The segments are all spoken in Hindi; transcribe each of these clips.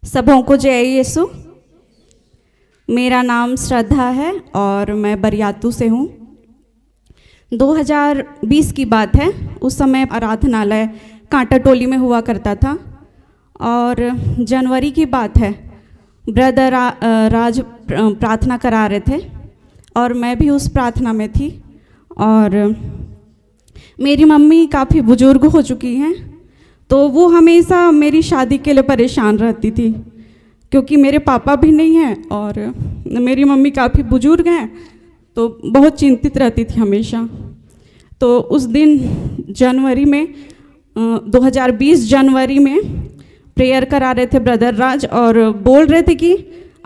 सबों को जय यीशु। मेरा नाम श्रद्धा है और मैं बरियातू से हूँ। 2020 की बात है। उस समय आराधनालय कांटा टोली में हुआ करता था और जनवरी की बात है। ब्रदर राज प्रार्थना करा रहे थे और मैं भी उस प्रार्थना में थी। और मेरी मम्मी काफ़ी बुजुर्ग हो चुकी हैं, तो वो हमेशा मेरी शादी के लिए परेशान रहती थी, क्योंकि मेरे पापा भी नहीं हैं और मेरी मम्मी काफ़ी बुजुर्ग हैं, तो बहुत चिंतित रहती थी हमेशा। तो उस दिन जनवरी में 2020 जनवरी में प्रेयर करा रहे थे ब्रदर राज, और बोल रहे थे कि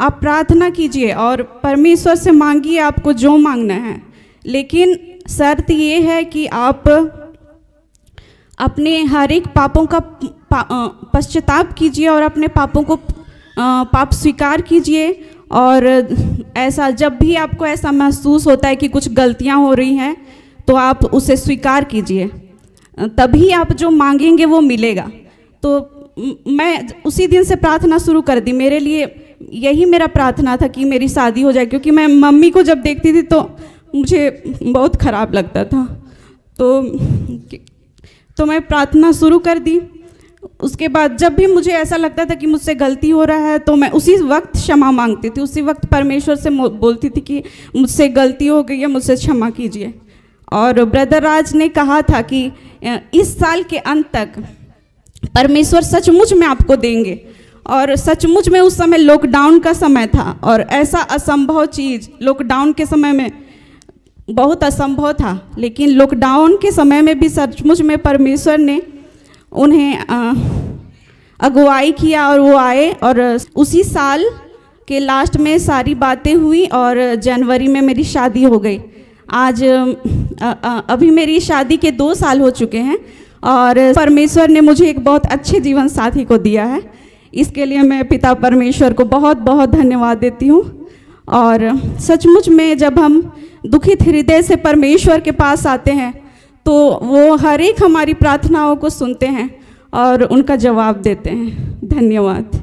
आप प्रार्थना कीजिए और परमेश्वर से मांगिए आपको जो मांगना है, लेकिन शर्त ये है कि आप अपने हर एक पापों का पश्चाताप कीजिए और अपने पापों को पाप स्वीकार कीजिए। और ऐसा जब भी आपको ऐसा महसूस होता है कि कुछ गलतियां हो रही हैं, तो आप उसे स्वीकार कीजिए, तभी आप जो मांगेंगे वो मिलेगा। तो मैं उसी दिन से प्रार्थना शुरू कर दी। मेरे लिए यही मेरा प्रार्थना था कि मेरी शादी हो जाए, क्योंकि मैं मम्मी को जब देखती थी तो मुझे बहुत ख़राब लगता था। तो मैं प्रार्थना शुरू कर दी। उसके बाद जब भी मुझे ऐसा लगता था कि मुझसे गलती हो रहा है, तो मैं उसी वक्त क्षमा मांगती थी। उसी वक्त परमेश्वर से बोलती थी कि मुझसे गलती हो गई है, मुझसे क्षमा कीजिए। और ब्रदर राज ने कहा था कि इस साल के अंत तक परमेश्वर सचमुच में आपको देंगे। और सचमुच में उस समय लॉकडाउन का समय था और ऐसा असंभव चीज़ लॉकडाउन के समय में बहुत असंभव था, लेकिन लॉकडाउन के समय में भी सचमुच में परमेश्वर ने उन्हें अगुवाई किया और वो आए। और उसी साल के लास्ट में सारी बातें हुई और जनवरी में मेरी शादी हो गई। आज अभी मेरी शादी के 2 साल हो चुके हैं और परमेश्वर ने मुझे एक बहुत अच्छे जीवन साथी को दिया है। इसके लिए मैं पिता परमेश्वर को बहुत बहुत धन्यवाद देती हूँ। और सचमुच में जब हम दुखित हृदय से परमेश्वर के पास आते हैं, तो वो हर एक हमारी प्रार्थनाओं को सुनते हैं और उनका जवाब देते हैं। धन्यवाद।